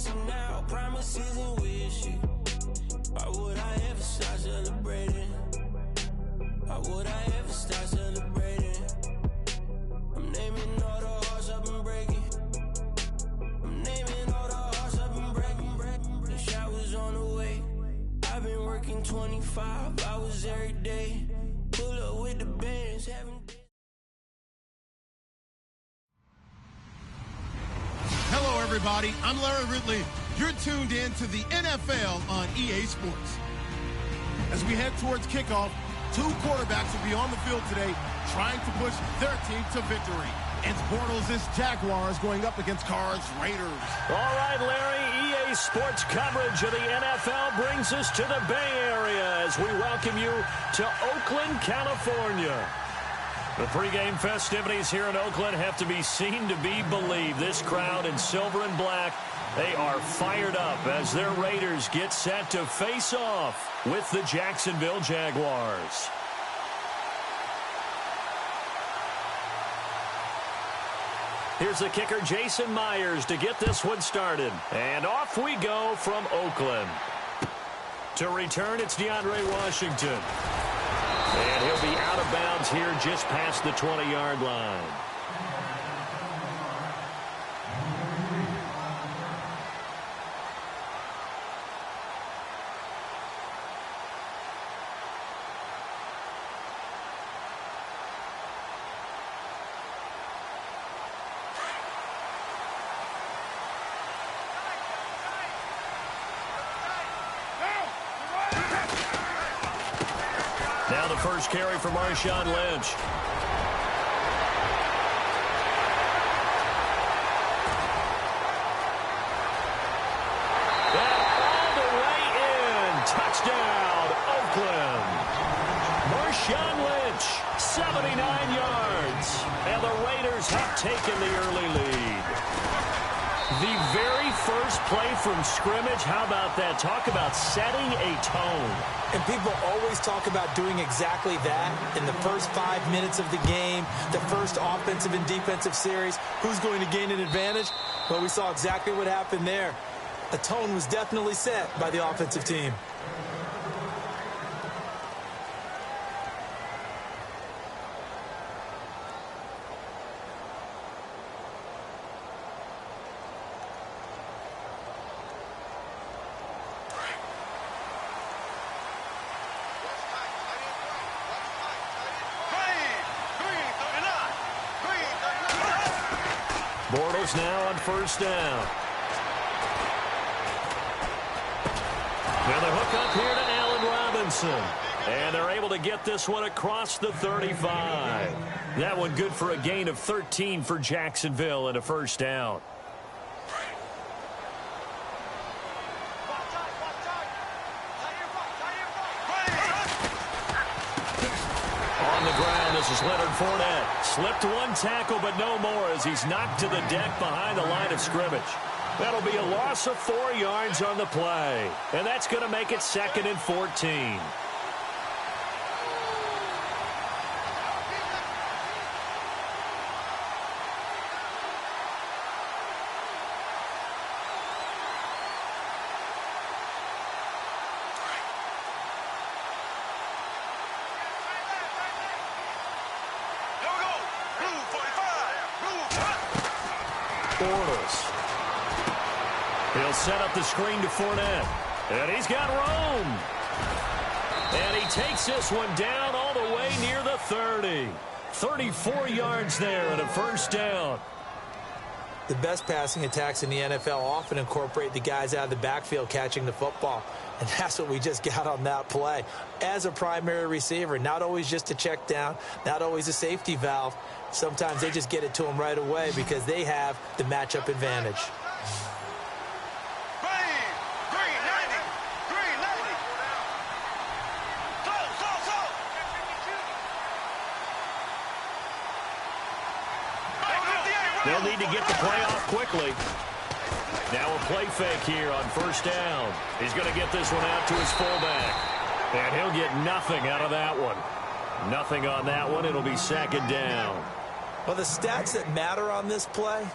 missing out, promises and wishes. Why would I ever start celebrating? Why would I ever start celebrating? I'm naming all the hearts I've been breaking. I'm naming all the hearts I've been breaking. The showers on the way. I've been working 25 hours every day. Pull up with the bands, having. Hello, everybody. I'm Larry Ridley. You're tuned in to the NFL on EA Sports. As we head towards kickoff, two quarterbacks will be on the field today trying to push their team to victory. It's Bortles' Jaguars going up against Carr's Raiders. All right, Larry, EA Sports coverage of the NFL brings us to the Bay Area as we welcome you to Oakland, California. The pregame festivities here in Oakland have to be seen to be believed. This crowd in silver and black, they are fired up as their Raiders get set to face off with the Jacksonville Jaguars. Here's the kicker, Jason Myers, to get this one started. And off we go from Oakland. To return, it's DeAndre Washington. And he'll be out of bounds here just past the 20-yard line. Now the first carry for Marshawn Lynch. And all the way in. Touchdown, Oakland. Marshawn Lynch, 79 yards. And the Raiders have taken the early lead. The very first play from scrimmage, how about that? Talk about setting a tone. And people always talk about doing exactly that in the first 5 minutes of the game, the first offensive and defensive series. Who's going to gain an advantage? Well, we saw exactly what happened there. A tone was definitely set by the offensive team. Bortles now on first down. And the hook up here to Allen Robinson. And they're able to get this one across the 35. That one good for a gain of 13 for Jacksonville and a first down. On the ground, this is Leonard Fournette. Slipped one tackle, but no more as he's knocked to the deck behind the line of scrimmage. That'll be a loss of 4 yards on the play. And that's going to make it 2nd and 14. Bortles. He'll set up the screen to Fournette. And he's got room. And he takes this one down all the way near the 30. 34 yards there and a first down. The best passing attacks in the NFL often incorporate the guys out of the backfield catching the football. And that's what we just got on that play. As a primary receiver, not always just a check down, not always a safety valve. Sometimes they just get it to them right away because they have the matchup advantage. They'll need to get the play off quickly. Now a play fake here on first down. He's going to get this one out to his fullback. And he'll get nothing out of that one. Nothing on that one. It'll be second down. Well, the stats that matter on this play,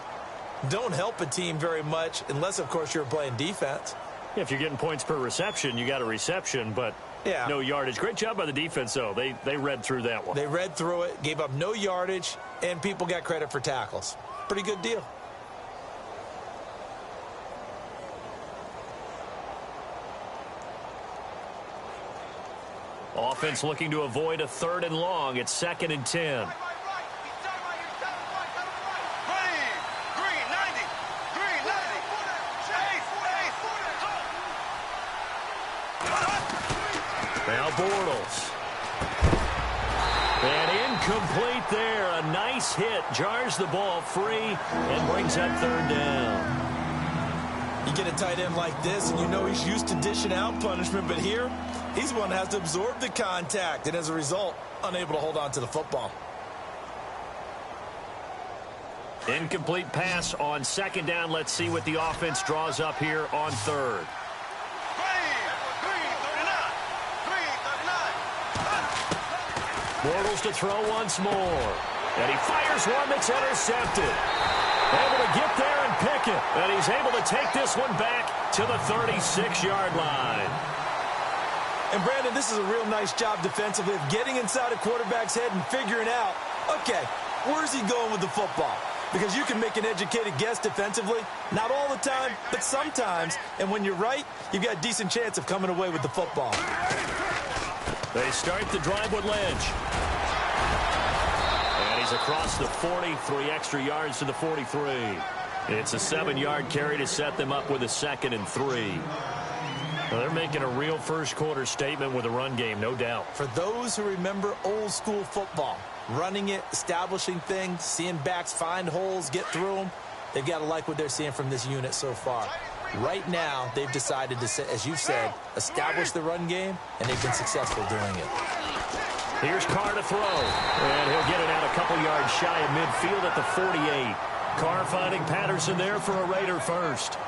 don't help a team very much unless, of course, you're playing defense. Yeah, if you're getting points per reception, you got a reception, but no yardage. Great job by the defense, though. They read through that one. They read through it, gave up no yardage, and people got credit for tackles. Pretty good deal. Offense looking to avoid a 3rd and long. It's 2nd and 10. Now Bortles. And incomplete there. A nice hit. Jars the ball free and brings up 3rd down. You get a tight end like this, and you know he's used to dishing out punishment, but here, he's the one that has to absorb the contact, and as a result, unable to hold on to the football. Incomplete pass on 2nd down. Let's see what the offense draws up here on 3rd. Bortles to throw once more. And he fires one that's intercepted. Able to get there and pick it. And he's able to take this one back to the 36-yard line. And, Brandon, this is a real nice job defensively of getting inside a quarterback's head and figuring out, okay, where's he going with the football? Because you can make an educated guess defensively. Not all the time, but sometimes. And when you're right, you've got a decent chance of coming away with the football. They start the drive with Lynch. And he's across the 40, 3 extra yards to the 43. It's a 7-yard carry to set them up with a 2nd and 3. Well, they're making a real first-quarter statement with a run game, no doubt. For those who remember old-school football, running it, establishing things, seeing backs find holes, get through them, they've got to like what they're seeing from this unit so far. Right now, they've decided to, as you said, establish the run game, and they've been successful doing it. Here's Carr to throw, and he'll get it out a couple yards shy of midfield at the 48. Carr finding Patterson there for a Raider first.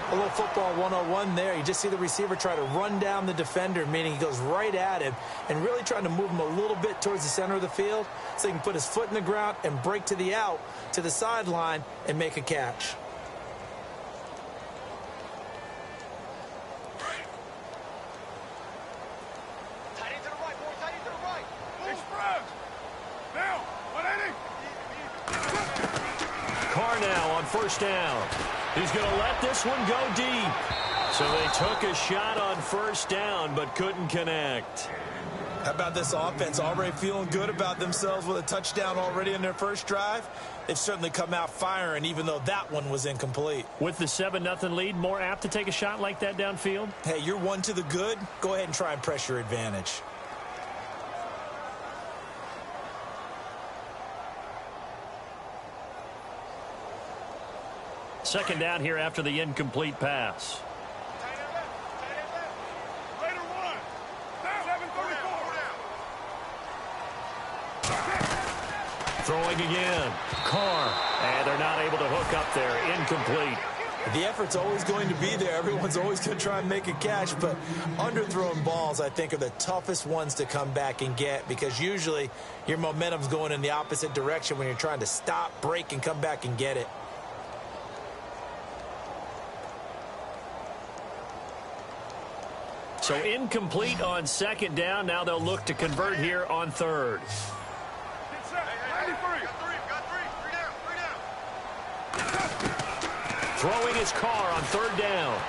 A little football 101 there. You just see the receiver try to run down the defender, meaning he goes right at him and really trying to move him a little bit towards the center of the field so he can put his foot in the ground and break to the out, to the sideline, and make a catch. Carr now on 1st down. He's going to let this one go deep. So they took a shot on 1st down but couldn't connect. How about this offense? Already feeling good about themselves with a touchdown already in their first drive. They've certainly come out firing, even though that one was incomplete. With the 7-0 lead, more apt to take a shot like that downfield? Hey, you're one to the good. Go ahead and try and press your advantage. Second down here after the incomplete pass. Throwing again. Carr. And they're not able to hook up there. Incomplete. The effort's always going to be there. Everyone's always going to try and make a catch, but underthrown balls, I think, are the toughest ones to come back and get because usually your momentum's going in the opposite direction when you're trying to stop, break, and come back and get it. So incomplete on 2nd down. Now they'll look to convert here on 3rd. Throwing his Carr on 3rd down.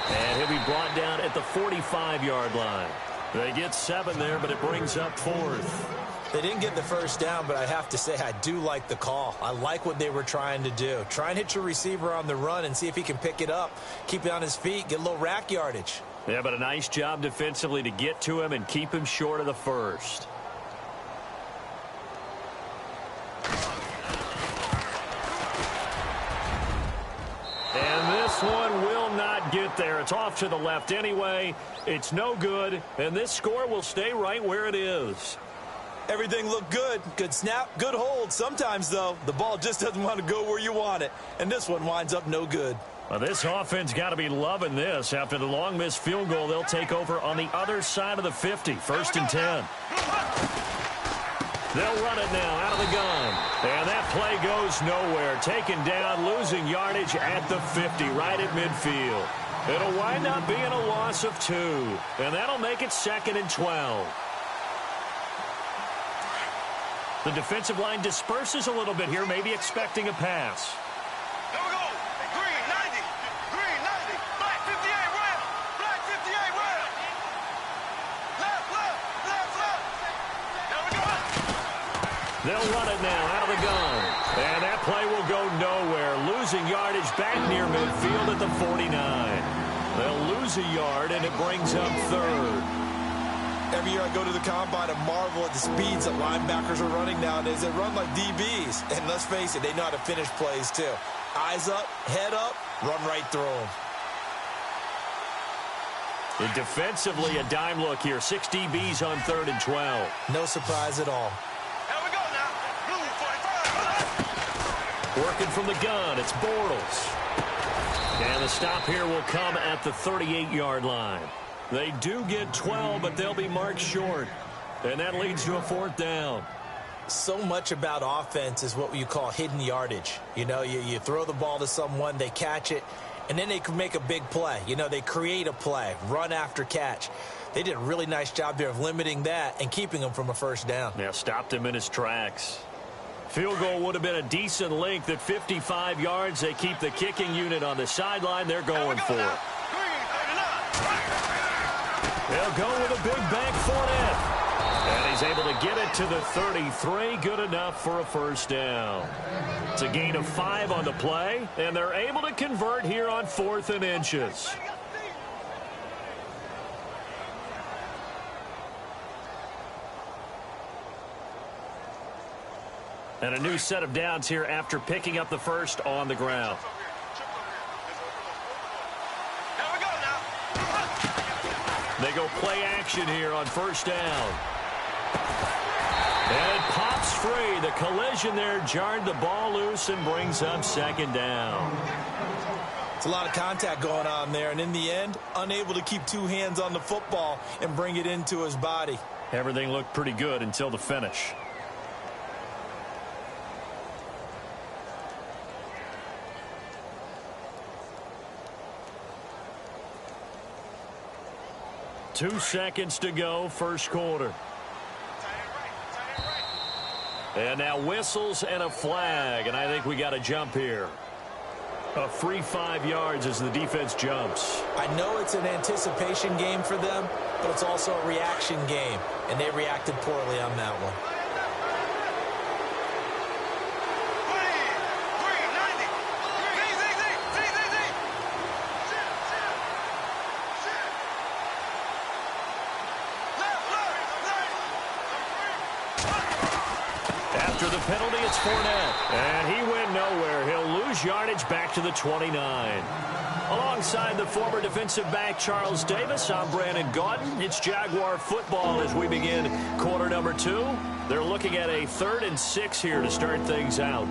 And he'll be brought down at the 45-yard line. They get 7 there, but it brings up 4th. They didn't get the first down, but I have to say I do like the call. I like what they were trying to do. Try and hit your receiver on the run and see if he can pick it up, keep it on his feet, get a little rack yardage. Yeah, but a nice job defensively to get to him and keep him short of the first. And this one will not get there. It's off to the left anyway. It's no good, and this score will stay right where it is. Everything looked good. Good snap, good hold. Sometimes, though, the ball just doesn't want to go where you want it. And this one winds up no good. Well, this offense got to be loving this. After the long missed field goal, they'll take over on the other side of the 50. 1st and 10. They'll run it now out of the gun. And that play goes nowhere. Taken down, losing yardage at the 50, right at midfield. It'll wind up being a loss of 2. And that'll make it 2nd and 12. The defensive line disperses a little bit here, maybe expecting a pass. Here we go. Green 90. Green 90. Black 58 round. Black 58 round. Left, left, left, left. There we go. They'll run it now out of the gun. And that play will go nowhere. Losing yardage back near midfield at the 49. They'll lose a yard, and it brings up 3rd. Every year I go to the combine and marvel at the speeds that linebackers are running nowadays. They run like DBs. And let's face it, they know how to finish plays too. Eyes up, head up, run right through them. And defensively, a dime look here. 6 DBs on 3rd and 12. No surprise at all. Here we go now. Blue 45. Working from the gun, it's Bortles. And the stop here will come at the 38-yard line. They do get 12, but they'll be marked short. And that leads to a 4th down. So much about offense is what you call hidden yardage. You know, you throw the ball to someone, they catch it, and then they can make a big play. You know, they create a play, run after catch. They did a really nice job there of limiting that and keeping him from a 1st down. Yeah, stopped him in his tracks. Field goal would have been a decent length at 55 yards. They keep the kicking unit on the sideline. They're going for it. They'll go with a big bank Fournette. And he's able to get it to the 33. Good enough for a 1st down. It's a gain of 5 on the play, and they're able to convert here on 4th and inches. And a new set of downs here after picking up the 1st on the ground. They go play action here on 1st down. And it pops free. The collision there jarred the ball loose and brings up 2nd down. It's a lot of contact going on there, and in the end, unable to keep 2 hands on the football and bring it into his body. Everything looked pretty good until the finish. Two seconds to go, 1st quarter. And now whistles and a flag, and I think we got a jump here. A free 5 yards as the defense jumps. I know it's an anticipation game for them, but it's also a reaction game, and they reacted poorly on that one. After the penalty, it's Fournette. And he went nowhere. He'll lose yardage back to the 29. Alongside the former defensive back Charles Davis, I'm Brandon Gaudin. It's Jaguar football as we begin quarter number 2. They're looking at a 3rd and 6 here to start things out.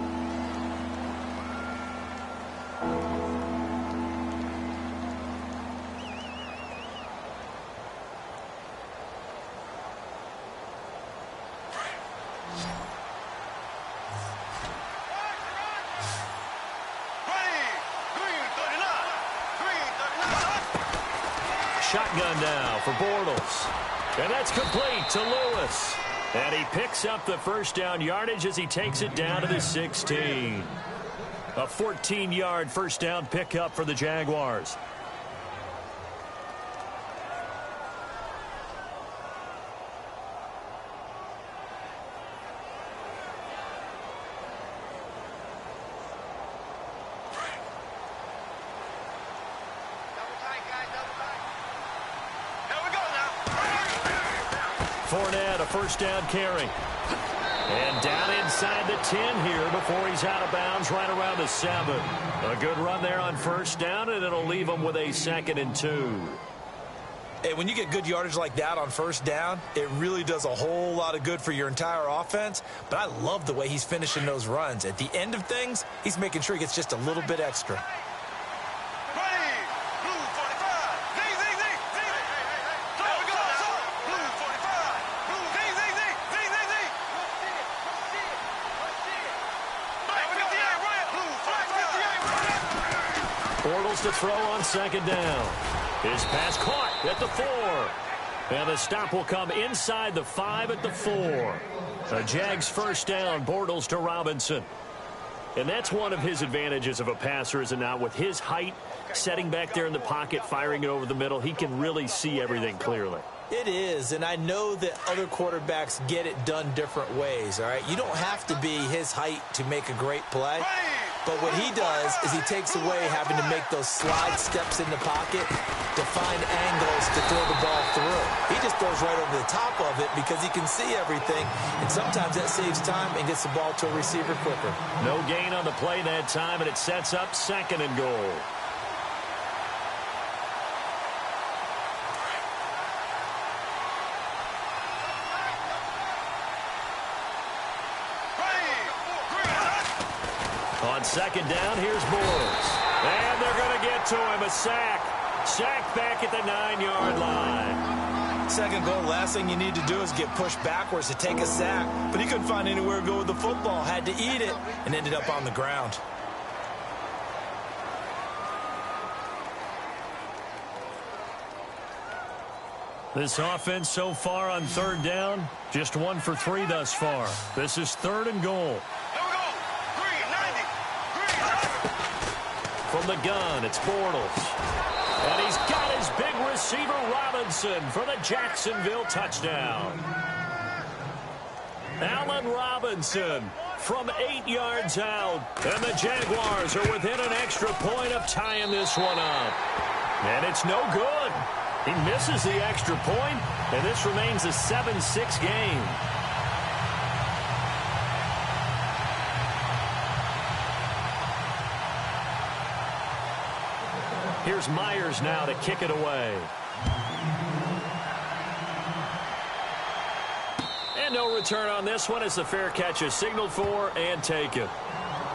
Shotgun now for Bortles. And that's complete to Lewis. And he picks up the 1st down yardage as he takes it down to the 16. A 14-yard 1st down pickup for the Jaguars. Fournette, a 1st down carry. And down inside the 10 here before he's out of bounds right around the 7. A good run there on 1st down, and it'll leave him with a 2nd and 2. Hey, when you get good yardage like that on 1st down, it really does a whole lot of good for your entire offense. But I love the way he's finishing those runs. At the end of things, he's making sure he gets just a little bit extra. Bortles to throw on second down. His pass caught at the 4. And the stop will come inside the 5 at the 4. A Jags first down, Bortles to Robinson. And that's one of his advantages of a passer, is it not? With his height, setting back there in the pocket, firing it over the middle, he can really see everything clearly. It is, and I know that other quarterbacks get it done different ways, all right? You don't have to be his height to make a great play, but what he does is he takes away having to make those slide steps in the pocket to find angles to throw the ball through. He just throws right over the top of it because he can see everything, and sometimes that saves time and gets the ball to a receiver quicker. No gain on the play that time, and it sets up second and goal. On second down, here's Bortles. And they're going to get to him. A sack. Sacked back at the 9-yard line. Second goal, last thing you need to do is get pushed backwards to take a sack. But he couldn't find anywhere to go with the football. Had to eat it and ended up on the ground. This offense so far on third down, just 1 for 3 thus far. This is third and goal. From the gun, it's Bortles. And he's got his big receiver, Robinson, for the Jacksonville touchdown. Allen Robinson from 8 yards out. And the Jaguars are within an extra point of tying this one up. And it's no good. He misses the extra point, and this remains a 7-6 game. Here's Myers now to kick it away. And no return on this one as the fair catch is signaled for and taken.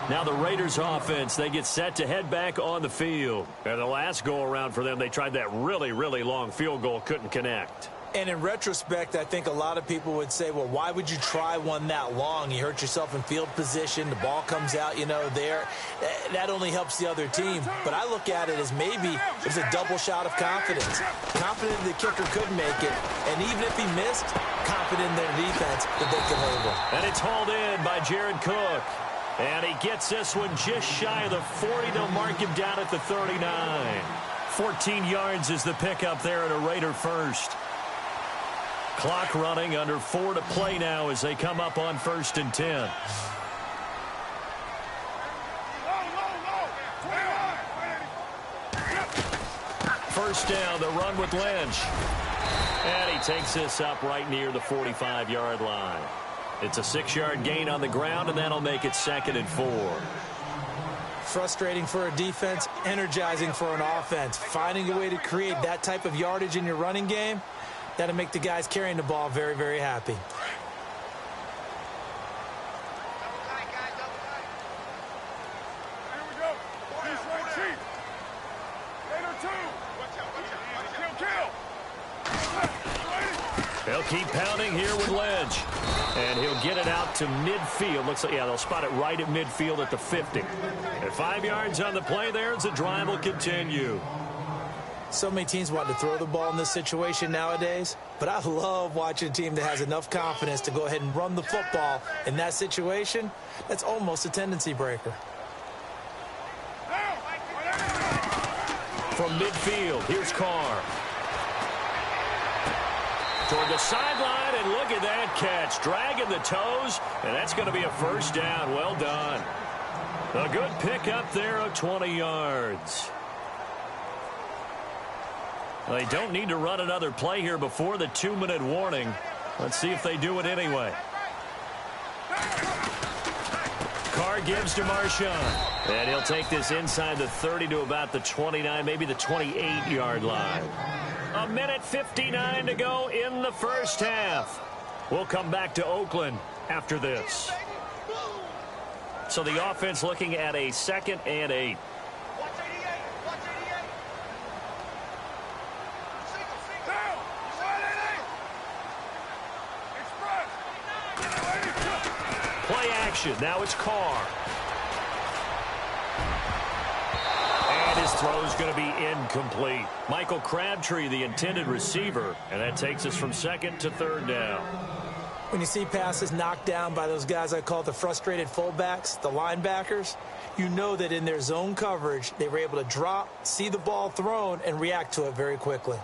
Now the Raiders offense, they get set to head back on the field. And the last go-around for them, they tried that really, really long field goal, couldn't connect. And in retrospect, I think a lot of people would say, well, why would you try one that long? You hurt yourself in field position. The ball comes out, there. That only helps the other team. But I look at it as maybe it was a double shot of confidence. Confident the kicker could make it. And even if he missed, confident in their defense that they could hold him. And it's hauled in by Jared Cook. And he gets this one just shy of the 40. They'll mark him down at the 39. 14 yards is the pickup there at a Raider first. Clock running, under 4 to play now as they come up on 1st and 10. First down, the run with Lynch. And he takes this up right near the 45-yard line. It's a 6-yard gain on the ground, and that'll make it 2nd and 4. Frustrating for a defense, energizing for an offense. Finding a way to create that type of yardage in your running game, that'll make the guys carrying the ball very, very happy. They'll keep pounding here with Lynch. And he'll get it out to midfield. Looks like, they'll spot it right at midfield at the 50. And 5 yards on the play there as the drive will continue. So many teams want to throw the ball in this situation nowadays, but I love watching a team that has enough confidence to go ahead and run the football in that situation. That's almost a tendency breaker. From midfield, here's Carr. Toward the sideline, and look at that catch. Dragging the toes, and that's going to be a first down. Well done. A good pickup there of 20 yards. They don't need to run another play here before the 2-minute warning. Let's see if they do it anyway. Carr gives to Marshawn. And he'll take this inside the 30 to about the 29, maybe the 28-yard line. 1:59 to go in the first half. We'll come back to Oakland after this. So the offense looking at a 2nd and 8. Play action. Now it's Carr. And his Throw's going to be incomplete. Michael Crabtree, the intended receiver, and that takes us from second to third down. When you see passes knocked down by those guys I call the frustrated fullbacks, the linebackers, you know that in their zone coverage, they were able to drop, see the ball thrown, and react to it very quickly.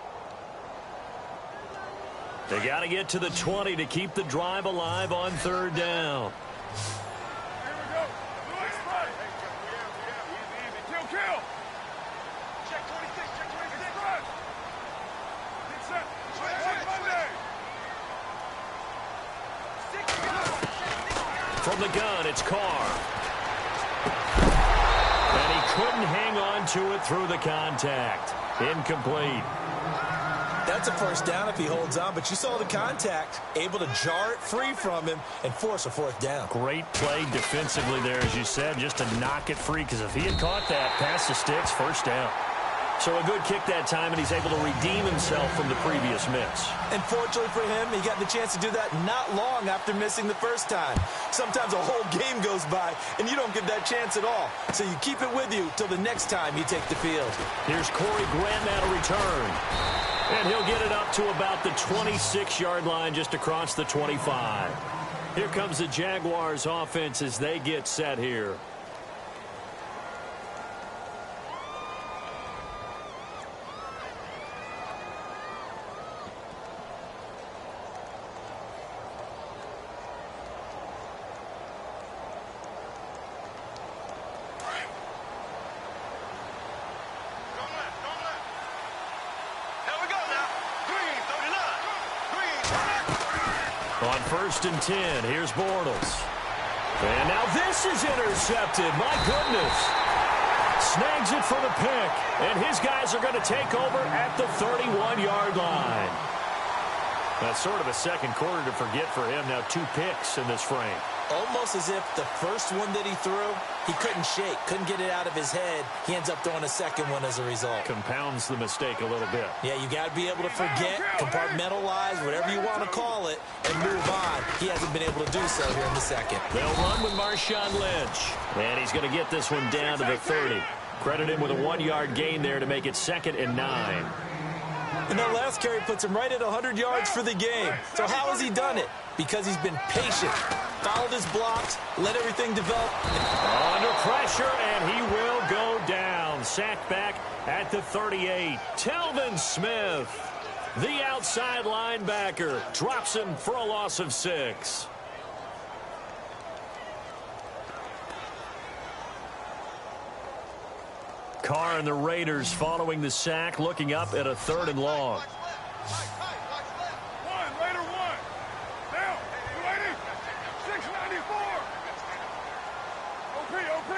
They got to get to the 20 to keep the drive alive on third down. From the gun, it's Carr. And he couldn't hang on to it through the contact. Incomplete. That's a first down if he holds on, but you saw the contact, able to jar it free from him and force a fourth down. Great play defensively there, as you said, just to knock it free, because if he had caught that, past the sticks, first down. So a good kick that time, and he's able to redeem himself from the previous miss. And fortunately for him, he got the chance to do that not long after missing the first time. Sometimes a whole game goes by, and you don't get that chance at all. So you keep it with you till the next time you take the field. Here's Corey Grant now to return. And he'll get it up to about the 26-yard line, just across the 25. Here comes the Jaguars offense as they get set here. On 1st and 10, here's Bortles. And now this is intercepted. My goodness. Snags it for the pick. And his guys are going to take over at the 31-yard line. That's sort of a second quarter to forget for him. Now 2 picks in this frame. Almost as if the first one that he threw, he couldn't shake, couldn't get it out of his head. He ends up throwing a second one as a result. Compounds the mistake a little bit. Yeah, you got to be able to forget, compartmentalize, whatever you want to call it, and move on. He hasn't been able to do so here in the second. They'll run with Marshawn Lynch. And he's going to get this one down to the 30. Credit him with a 1-yard gain there to make it 2nd and 9. And that last carry puts him right at 100 yards for the game. So how has he done it? Because he's been patient, followed his blocks, let everything develop. Under pressure, and he will go down. Sacked back at the 38. Telvin Smith, the outside linebacker, drops him for a loss of 6. Carr and the Raiders following the sack, looking up at a 3rd and long. Raider 1. Down. 280. 694. OP.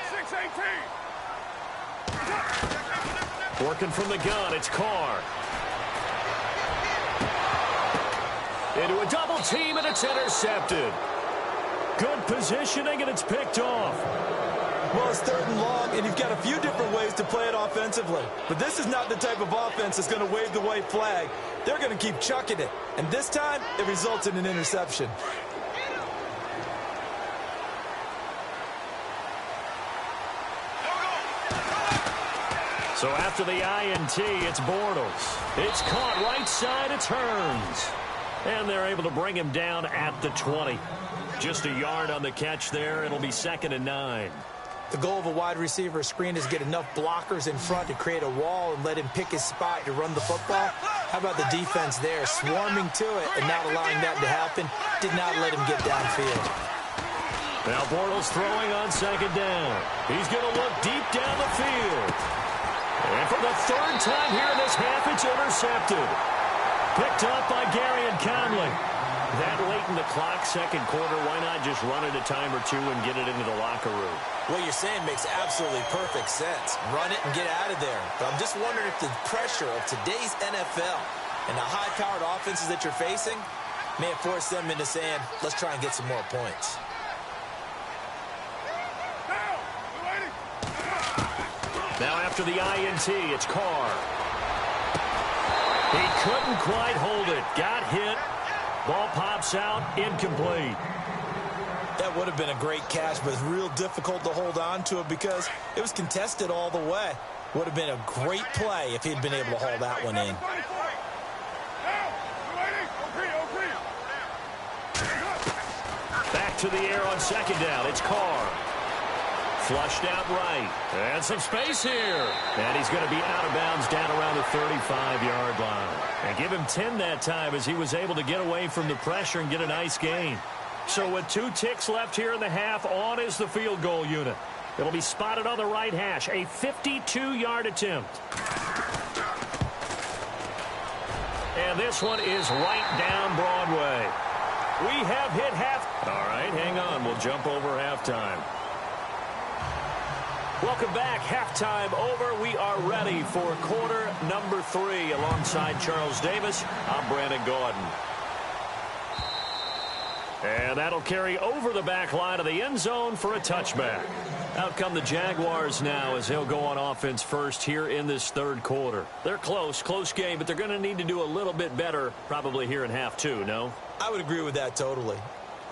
618. Working from the gun, it's Carr. Into a double team, and it's intercepted. Good positioning, and it's picked off. Well, it's 3rd and long, and you've got a few different ways to play it offensively. But this is not the type of offense that's going to wave the white flag. They're going to keep chucking it. And this time, it results in an interception. So after the INT, it's Bortles. It's caught right side, it turns. And they're able to bring him down at the 20. Just a yard on the catch there. It'll be 2nd and 9. The goal of a wide receiver screen is get enough blockers in front to create a wall and let him pick his spot to run the football. How about the defense there, swarming to it and not allowing that to happen? Did not let him get downfield. Now Bortles throwing on 2nd down. He's going to look deep down the field. And for the 3rd time here in this half, it's intercepted. Picked up by Gary and Conley. That late in the clock, 2nd quarter, why not just run it a time or 2 and get it into the locker room? What you're saying makes absolutely perfect sense. Run it and get out of there. But I'm just wondering if the pressure of today's NFL and the high-powered offenses that you're facing may have forced them into saying, let's try and get some more points. Now after the INT, it's Carr. He couldn't quite hold it. Got hit. Ball pops out, incomplete. That would have been a great catch, but it's real difficult to hold on to it because it was contested all the way. Would have been a great play if he'd been able to haul that one in. Back to the air on second down. It's Carr. Flushed out right. And some space here. And he's going to be out of bounds down around the 35-yard line. And give him 10 that time as he was able to get away from the pressure and get a nice gain. So with 2 ticks left here in the half, on is the field goal unit. It'll be spotted on the right hash. A 52-yard attempt. And this one is right down Broadway. We have hit half. All right, hang on. We'll jump over halftime. Welcome back. Halftime over. We are ready for quarter number 3. Alongside Charles Davis, I'm Brandon Gordon. And that'll carry over the back line of the end zone for a touchback. Out come the Jaguars now as they'll go on offense first here in this third quarter. They're close game, but they're going to need to do a little bit better probably here in half 2, no? I would agree with that totally.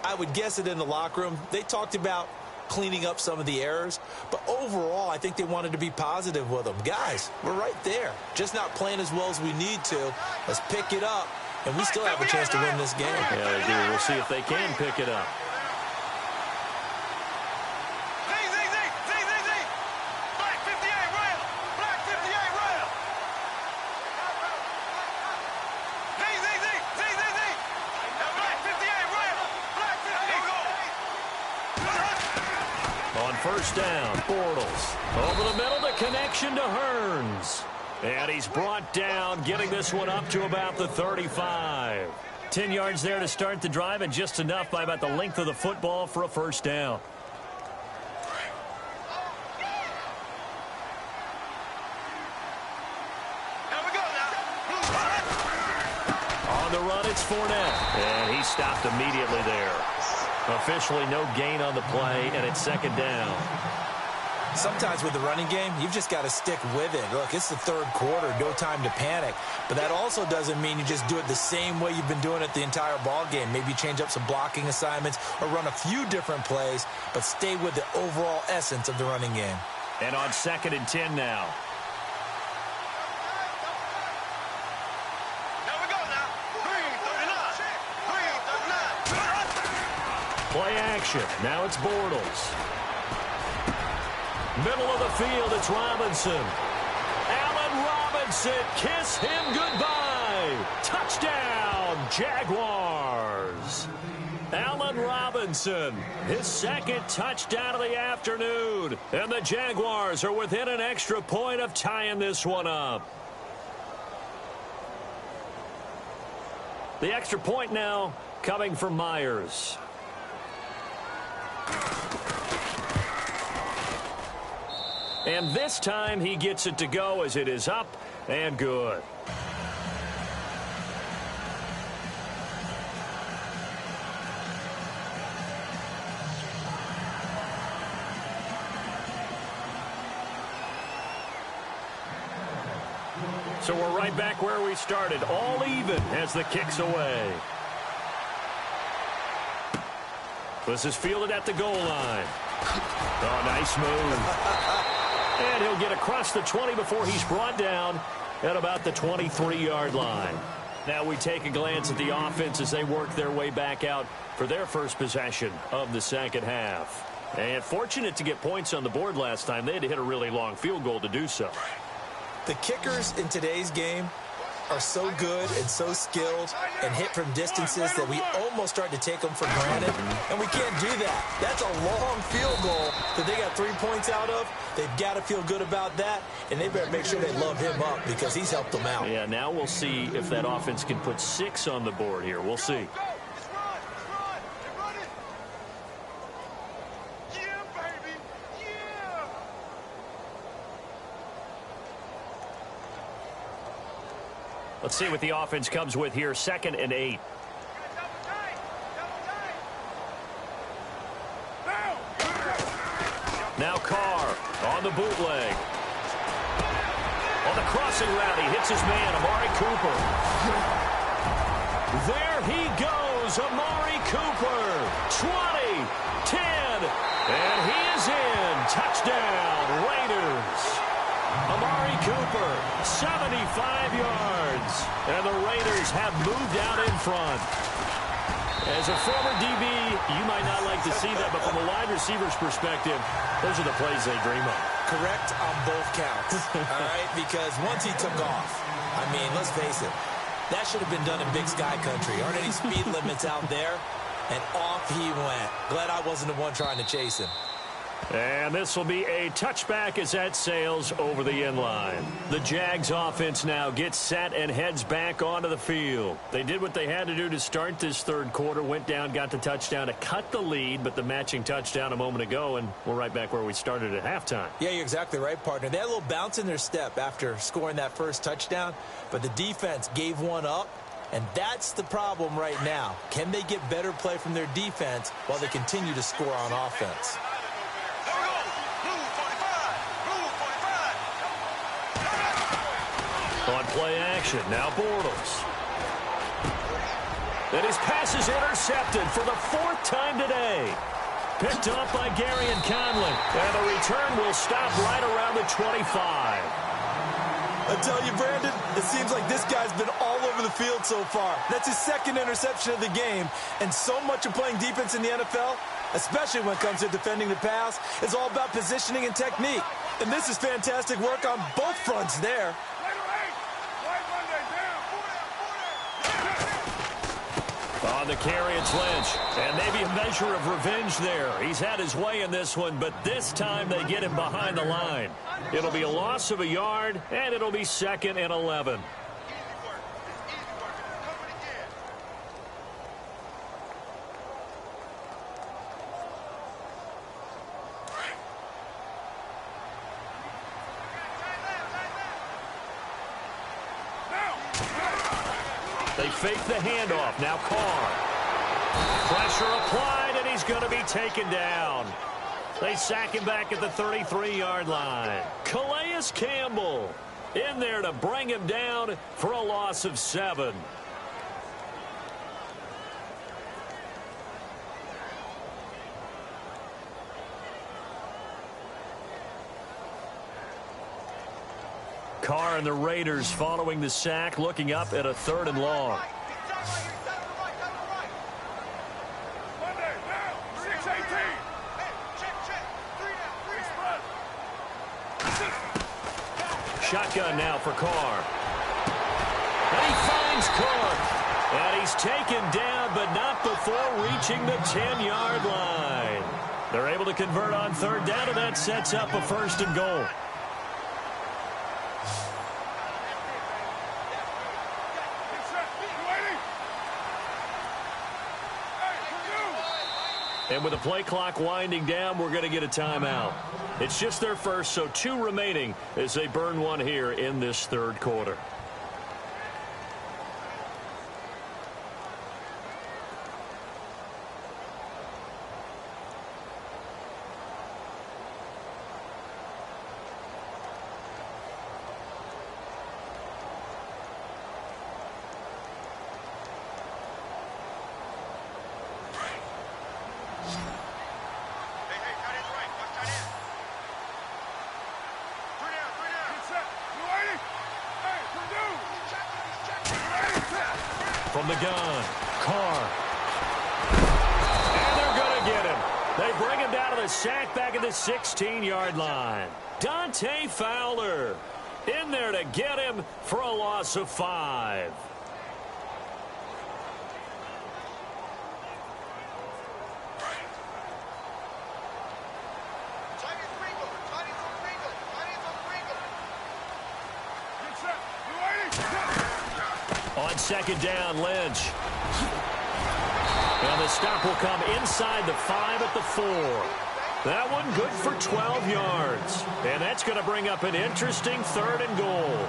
I would guess it in the locker room. They talked about cleaning up some of the errors, but overall I think they wanted to be positive with them. Guys, we're right there. Just not playing as well as we need to. Let's pick it up, and we still have a chance to win this game. Yeah, they do. We'll see if they can pick it up. Black 58 rail. Black 58 rail. Black 58 rail. Black 58. On first down, Bortles. Over the middle, the connection to Hearns. And he's brought down, getting this one up to about the 35. 10 yards there to start the drive, and just enough by about the length of the football for a first down. Here we go now. On the run, it's Fournette. And he stopped immediately there. Officially no gain on the play, and it's second down. Sometimes with the running game, you've just got to stick with it. Look, it's the third quarter, no time to panic. But that also doesn't mean you just do it the same way you've been doing it the entire ball game. Maybe change up some blocking assignments or run a few different plays, but stay with the overall essence of the running game. And on second and 10 now. Here we go now. 339. Play action. Now it's Bortles. Middle of the field, it's Robinson. Allen Robinson, kiss him goodbye. Touchdown, Jaguars. Allen Robinson, his second touchdown of the afternoon. And the Jaguars are within an extra point of tying this one up. The extra point now coming from Myers. And this time he gets it to go as it is up and good. So we're right back where we started, all even as the kick's away. This is fielded at the goal line. Oh, nice move. And he'll get across the 20 before he's brought down at about the 23-yard line. Now we take a glance at the offense as they work their way back out for their first possession of the second half. And fortunate to get points on the board last time. They had to hit a really long field goal to do so. The kickers in today's game are so good and so skilled and hit from distances that we almost start to take them for granted, and we can't do that. That's a long field goal that they got 3 points out of. They've got to feel good about that, and they better make sure they love him up because he's helped them out. Yeah, now we'll see if that offense can put 6 on the board here. We'll see. Let's see what the offense comes with here. 2nd and 8. Now Carr on the bootleg. On the crossing route, he hits his man, Amari Cooper. There he goes. goes Amari Cooper. 20, 10, and he is in. Touchdown, Raiders. Amari Cooper, 75 yards. And the Raiders have moved out in front. As a former DB, you might not like to see that, but from a wide receiver's perspective, those are the plays they dream of. Correct on both counts, all right? Because once he took off, I mean, let's face it, that should have been done in Big Sky Country. Aren't any speed limits out there? And off he went. Glad I wasn't the one trying to chase him. And this will be a touchback as that sails over the inline. The Jags offense now gets set and heads back onto the field. They did what they had to do to start this third quarter, went down, got the touchdown to cut the lead, but the matching touchdown a moment ago, and we're right back where we started at halftime. Yeah, you're exactly right, partner. They had a little bounce in their step after scoring that first touchdown, but the defense gave one up, and that's the problem right now. Can they get better play from their defense while they continue to score on offense? On play action, now Bortles. And his pass is intercepted for the fourth time today. Picked off by Gary and Conley. And the return will stop right around the 25. I tell you, Brandon, it seems like this guy's been all over the field so far. That's his second interception of the game. And so much of playing defense in the NFL, especially when it comes to defending the pass, is all about positioning and technique. And this is fantastic work on both fronts there. On the carry, it's Lynch. And maybe a measure of revenge there. He's had his way in this one, but this time they get him behind the line. It'll be a loss of a yard, and it'll be 2nd and 11. They fake the handoff. Now Carr. Pressure applied, and he's going to be taken down. They sack him back at the 33-yard line. Calais Campbell in there to bring him down for a loss of 7. Carr and the Raiders following the sack, looking up at a 3rd and long. Shotgun now for Carr. And he finds Carr. And he's taken down, but not before reaching the 10-yard line. They're able to convert on 3rd down, and that sets up a 1st and goal. And with the play clock winding down, we're going to get a timeout. It's just their first, so 2 remaining as they burn one here in this 3rd quarter. From the gun, Carr. And they're going to get him. They bring him down to the sack back at the 16-yard line. Dante Fowler in there to get him for a loss of 5. On 2nd down, Lynch. And the stop will come inside the 5 at the 4. That one good for 12 yards. And that's going to bring up an interesting 3rd and goal.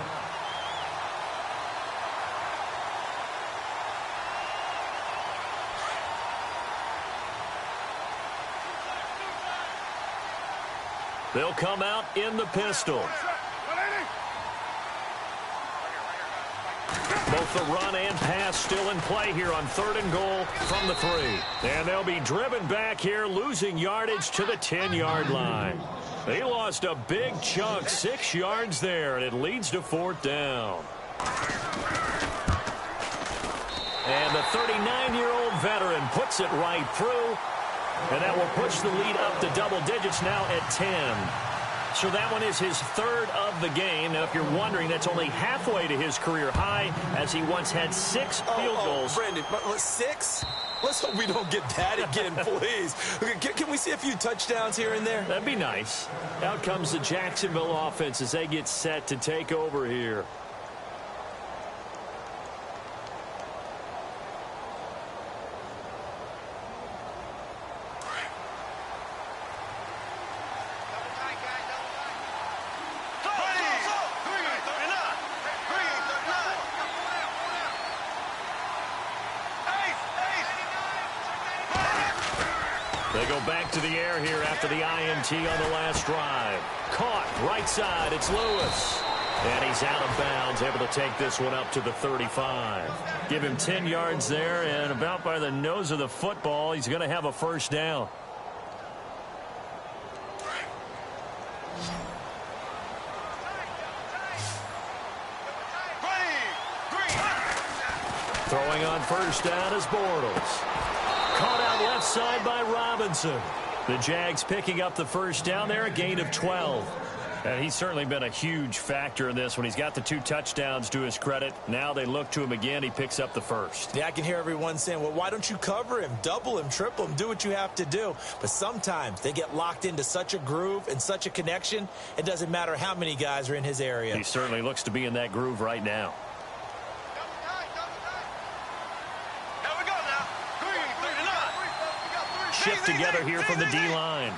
They'll come out in the pistol. Both the run and pass still in play here on 3rd and goal from the 3. And they'll be driven back here, losing yardage to the 10-yard line. They lost a big chunk, 6 yards there, and it leads to 4th down. And the 39-year-old veteran puts it right through, and that will push the lead up to double digits now at 10. So that one is his 3rd of the game. Now, if you're wondering, that's only halfway to his career high, as he once had 6 field goals. Brandon, 6? Let's hope we don't get that again, please. Can we see a few touchdowns here and there? That'd be nice. Out comes the Jacksonville offense as they get set to take over here. They go back to the air here after the INT on the last drive. Caught right side. It's Lewis. And he's out of bounds, able to take this one up to the 35. Give him 10 yards there, and about by the nose of the football, he's going to have a 1st down. Throwing on 1st down is Bortles. Caught out left side by Robinson. The Jags picking up the 1st down there, a gain of 12. And he's certainly been a huge factor in this when he's got the 2 touchdowns to his credit. Now they look to him again. He picks up the 1st. Yeah, I can hear everyone saying, well, why don't you cover him, double him, triple him, do what you have to do. But sometimes they get locked into such a groove and such a connection, it doesn't matter how many guys are in his area. He certainly looks to be in that groove right now. Shift together here from the D-line.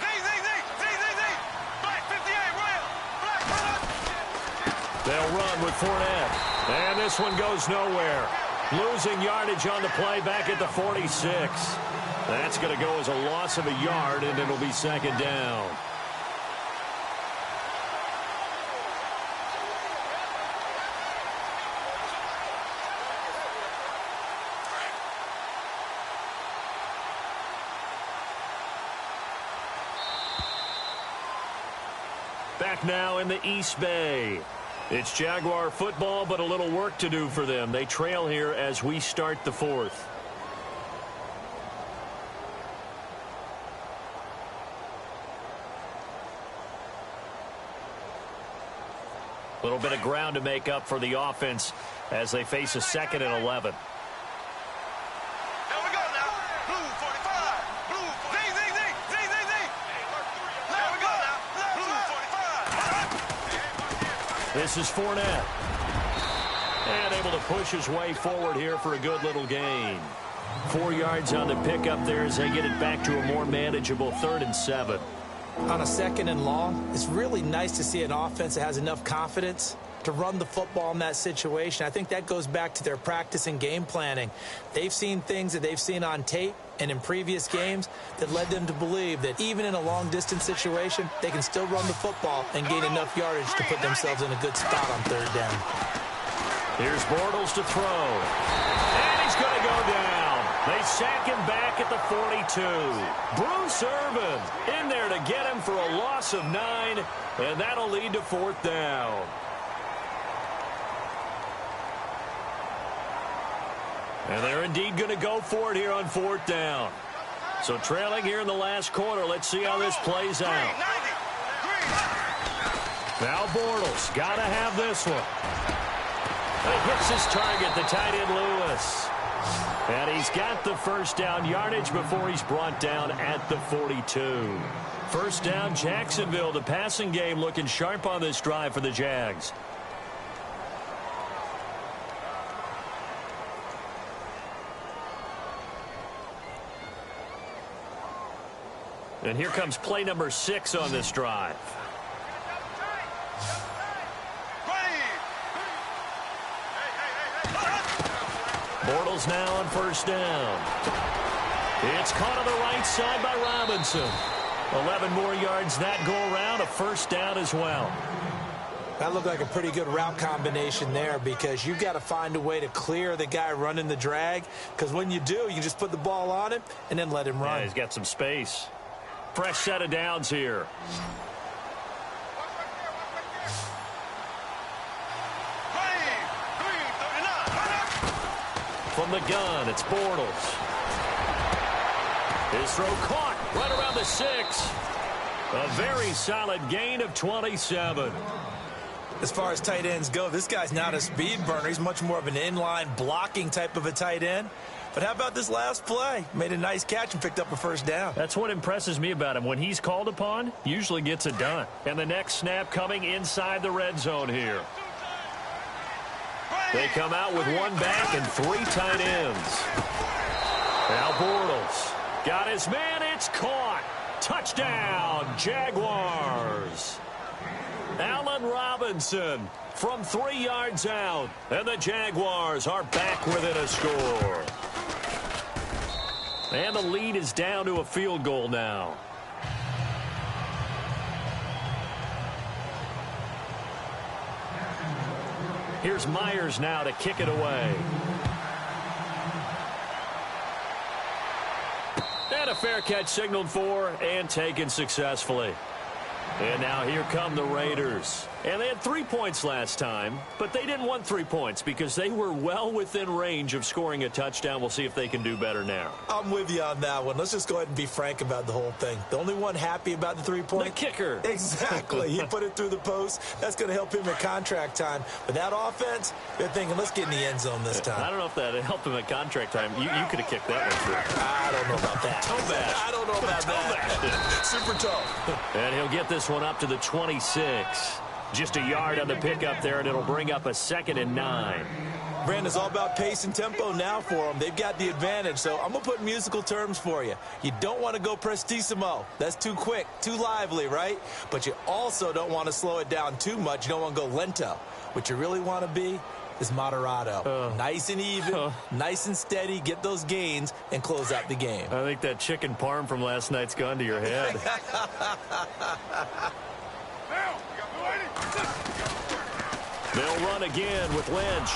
They'll run with Fournette. And this one goes nowhere. Losing yardage on the play back at the 46. That's going to go as a loss of a yard, and it'll be 2nd down. Back now in the East Bay. It's Jaguar football, but a little work to do for them. They trail here as we start the 4th. A little bit of ground to make up for the offense as they face a 2nd and 11. This is Fournette. And able to push his way forward here for a good little gain. 4 yards on the pickup there as they get it back to a more manageable 3rd and 7. On a 2nd and long, it's really nice to see an offense that has enough confidence to run the football in that situation. I think that goes back to their practice and game planning. They've seen things that they've seen on tape and in previous games that led them to believe that even in a long-distance situation, they can still run the football and gain enough yardage to put themselves in a good spot on 3rd down. Here's Bortles to throw. And he's going to go down. They sack him back at the 42. Bruce Irvin in there to get him for a loss of 9, and that'll lead to 4th down. And they're indeed going to go for it here on 4th down. So trailing here in the last quarter. Let's see how this plays out. Now Bortles got to have this one. He hits his target, the tight end Lewis. And he's got the 1st down yardage before he's brought down at the 42. 1st down, Jacksonville. The passing game looking sharp on this drive for the Jags. And here comes play number 6 on this drive. Bortles now on 1st down. It's caught on the right side by Robinson. 11 more yards that go around, a 1st down as well. That looked like a pretty good route combination there because you've got to find a way to clear the guy running the drag, because when you do, you can just put the ball on him and then let him run. Yeah, he's got some space. Fresh set of downs here. From the gun, it's Bortles. His throw caught right around the 6. A very solid gain of 27. As far as tight ends go, this guy's not a speed burner. He's much more of an inline blocking type of a tight end. But how about this last play? Made a nice catch and picked up a first down. That's what impresses me about him. When he's called upon, usually gets it done. And the next snap coming inside the red zone here. They come out with one back and 3 tight ends. Now Bortles got his man. It's caught. Touchdown, Jaguars. Allen Robinson from 3 yards out. And the Jaguars are back within a score. And the lead is down to a field goal now. Here's Myers now to kick it away. And a fair catch signaled for and taken successfully. And now here come the Raiders. And they had 3 points last time, but they didn't want 3 points because they were well within range of scoring a touchdown. We'll see if they can do better now. I'm with you on that one. Let's just go ahead and be frank about the whole thing. The only one happy about the 3-point? The kicker. Exactly. He put it through the post. That's going to help him at contract time. But that offense, they're thinking, let's get in the end zone this time. I don't know if that helped him at contract time. You could have kicked that one through. I don't know about that. Toe bash. I don't know about that. Super tough. And he'll get this one up to the 26. Just a yard on the pickup there, and it'll bring up a 2nd and 9. Brandon, it's all about pace and tempo now for them. They've got the advantage, so I'm going to put in musical terms for you. You don't want to go prestissimo. That's too quick, too lively, right? But you also don't want to slow it down too much. You don't want to go lento. What you really want to be is moderato. Nice and even, nice and steady, get those gains, and close out the game. I think that chicken parm from last night's gone to your head. They'll run again with Lynch.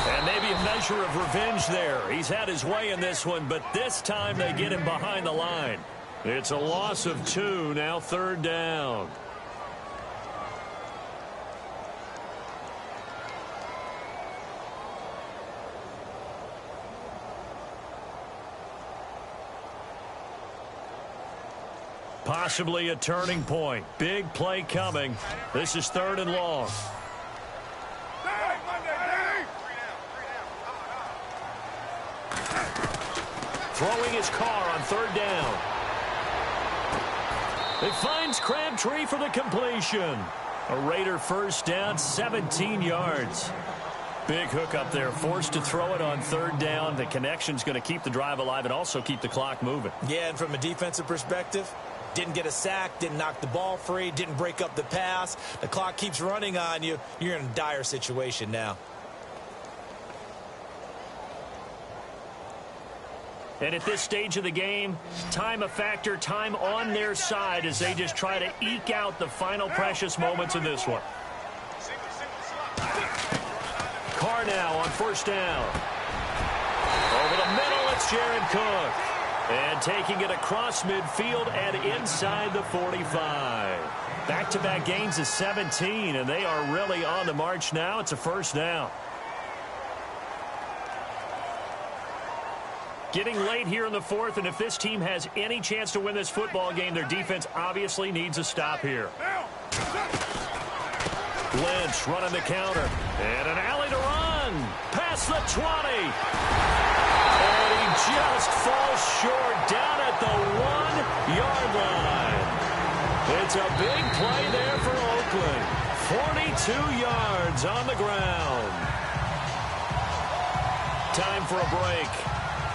And maybe a measure of revenge there. He's had his way in this one, but this time they get him behind the line. It's a loss of 2, now 3rd down. Possibly a turning point. Big play coming. This is 3rd and long. Throwing his car on 3rd down. It finds Crabtree for the completion. A Raider first down, 17 yards. Big hook up there, forced to throw it on 3rd down. The connection's going to keep the drive alive and also keep the clock moving. Yeah, and from a defensive perspective, didn't get a sack, didn't knock the ball free, didn't break up the pass. The clock keeps running on you. You're in a dire situation now. And at this stage of the game, time a factor, time on their side as they just try to eke out the final precious moments in this one. Carr now on 1st down. Over the middle, it's Jared Cook. And taking it across midfield and inside the 45. Back-to-back gains of 17, and they are really on the march now. It's a 1st down. Getting late here in the 4th, and if this team has any chance to win this football game, their defense obviously needs a stop here. Lynch running the counter. And an alley to run. Past the 20. And he just falls short down at the 1-yard line. It's a big play there for Oakland. 42 yards on the ground. Time for a break.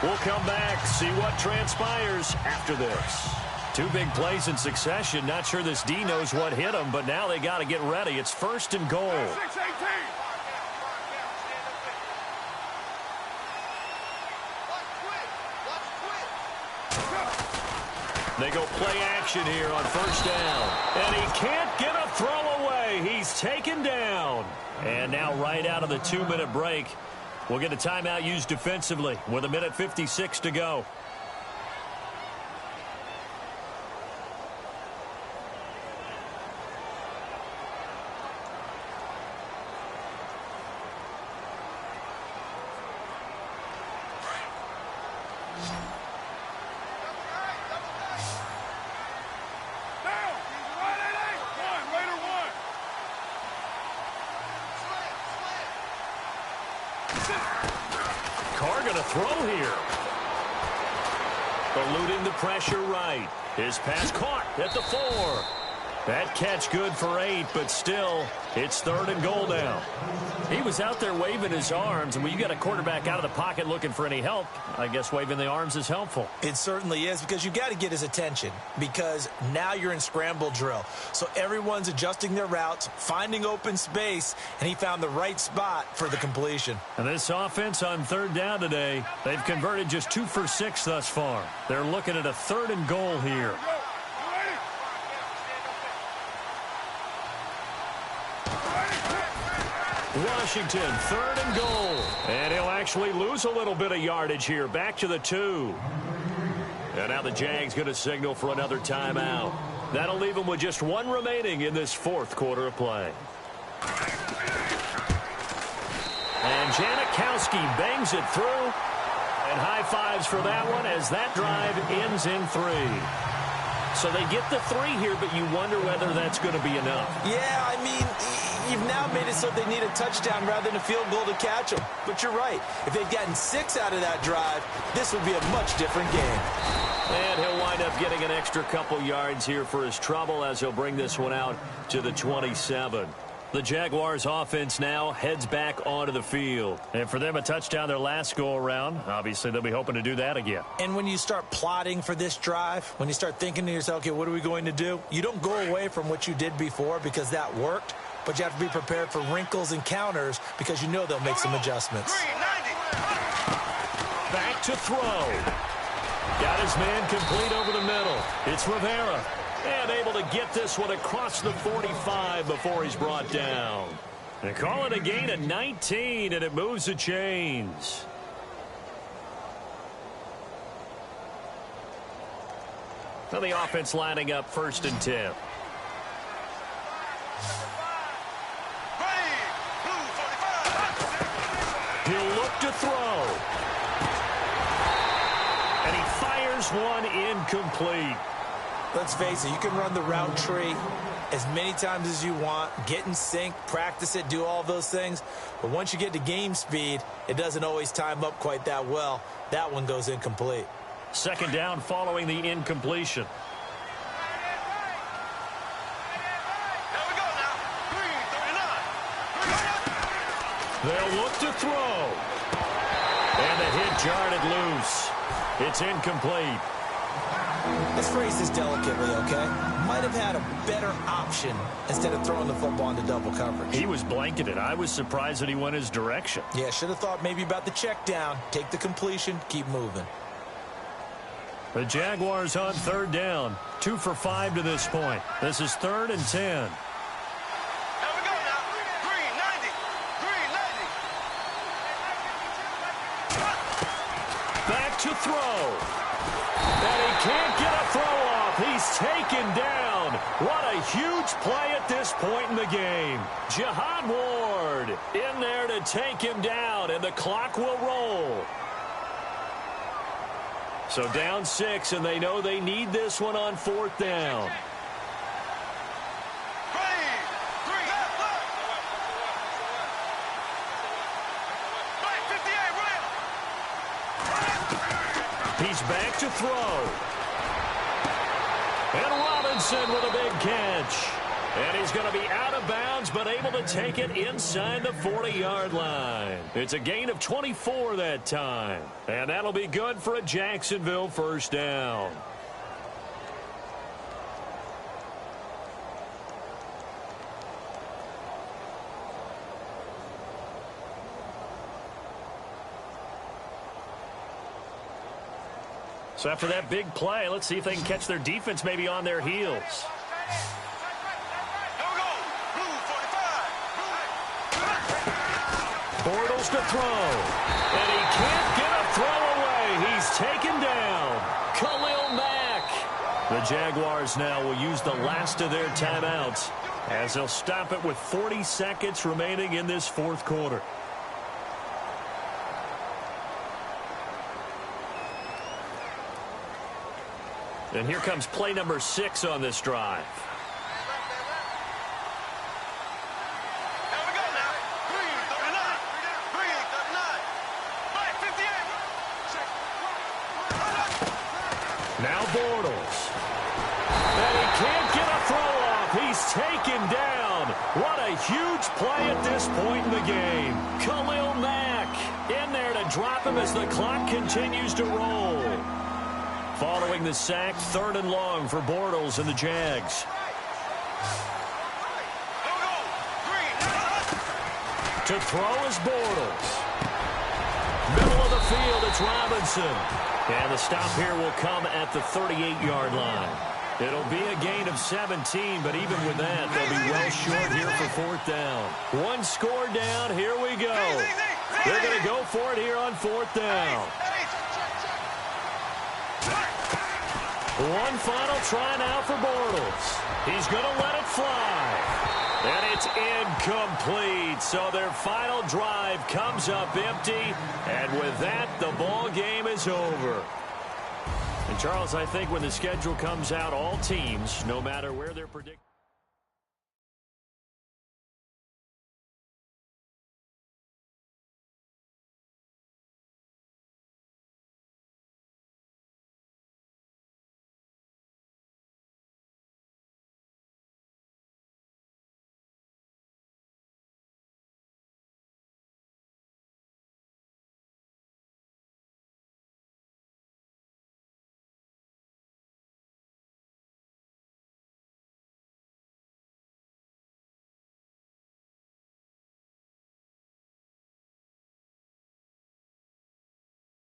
We'll come back, see what transpires after this. 2 big plays in succession. Not sure this D knows what hit him, but now they got to get ready. It's 1st and goal. They go play action here on 1st down. And he can't get a throw away. play. He's taken down. And now right out of the 2-minute break, we'll get a timeout used defensively with 1:56 to go. Carr going to throw here. Eluding the pressure right. His pass caught at the 4. That catch good for 8, but still, it's 3rd and goal now. He was out there waving his arms, and when you got a quarterback out of the pocket looking for any help, I guess waving the arms is helpful. It certainly is, because you got to get his attention, because now you're in scramble drill. So everyone's adjusting their routes, finding open space, and he found the right spot for the completion. And this offense on 3rd down today, they've converted just 2 for 6 thus far. They're looking at a 3rd and goal here. Washington, 3rd and goal. And he'll actually lose a little bit of yardage here. Back to the 2. And now the Jags going to signal for another timeout. That'll leave them with just 1 remaining in this 4th quarter of play. And Janikowski bangs it through. And high fives for that one as that drive ends in 3. So they get the 3 here, but you wonder whether that's going to be enough. Yeah, I mean, you've now made it so they need a touchdown rather than a field goal to catch them. But you're right. If they'd gotten 6 out of that drive, this would be a much different game. And he'll wind up getting an extra couple yards here for his trouble as he'll bring this one out to the 27. The Jaguars offense now heads back onto the field. And for them, a touchdown their last go-around. Obviously, they'll be hoping to do that again. And when you start plotting for this drive, when you start thinking to yourself, okay, what are we going to do? You don't go away from what you did before because that worked, but you have to be prepared for wrinkles and counters because you know they'll make some adjustments. Back to throw. Got his man complete over the middle. It's Rivera. And able to get this one across the 45 before he's brought down. They call it a gain of 19, and it moves the chains. Now the offense lining up 1st and 10. He'll look to throw. And he fires one incomplete. Let's face it, you can run the route tree as many times as you want, get in sync, practice it, do all those things. But once you get to game speed, it doesn't always time up quite that well. That one goes incomplete. 2nd down following the incompletion. They'll look to throw. And the hit jarred it loose. It's incomplete. Let's phrase this delicately, okay? Might have had a better option instead of throwing the football into double coverage. He was blanketed. I was surprised that he went his direction. Yeah, should have thought maybe about the check down. Take the completion, keep moving. The Jaguars on 3rd down. 2 for 5 to this point. This is 3rd and 10. Back to throw. And he can't get a throw off. He's taken down. What a huge play at this point in the game. Jihad Ward in there to take him down, and the clock will roll. So down 6, and they know they need this one on 4th down. He's back to throw. And Robinson with a big catch. And he's going to be out of bounds, but able to take it inside the 40-yard line. It's a gain of 24 that time. And that'll be good for a Jacksonville 1st down. So after that big play, let's see if they can catch their defense maybe on their heels. Here we go. Blue Bortles to throw. And he can't get a throw away. He's taken down. Khalil Mack. The Jaguars now will use the last of their timeouts as they'll stop it with 40 seconds remaining in this fourth quarter. And here comes play number 6 on this drive. Here we go now. Green, 39. Green, 39. Black, 58. Now Bortles. And he can't get a throw off. He's taken down. What a huge play at this point in the game. Khalil Mack in there to drop him as the clock continues to roll. Following the sack, 3rd and long for Bortles and the Jags. To throw is Bortles. Middle of the field, it's Robinson. And the stop here will come at the 38-yard line. It'll be a gain of 17, but even with that, they'll be well short here for 4th down. One score down, here we go. They're going to go for it here on 4th down. One final try now for Bortles. He's going to let it fly. And it's incomplete. So their final drive comes up empty. And with that, the ball game is over. And Charles, I think when the schedule comes out, all teams, no matter where they're predicted.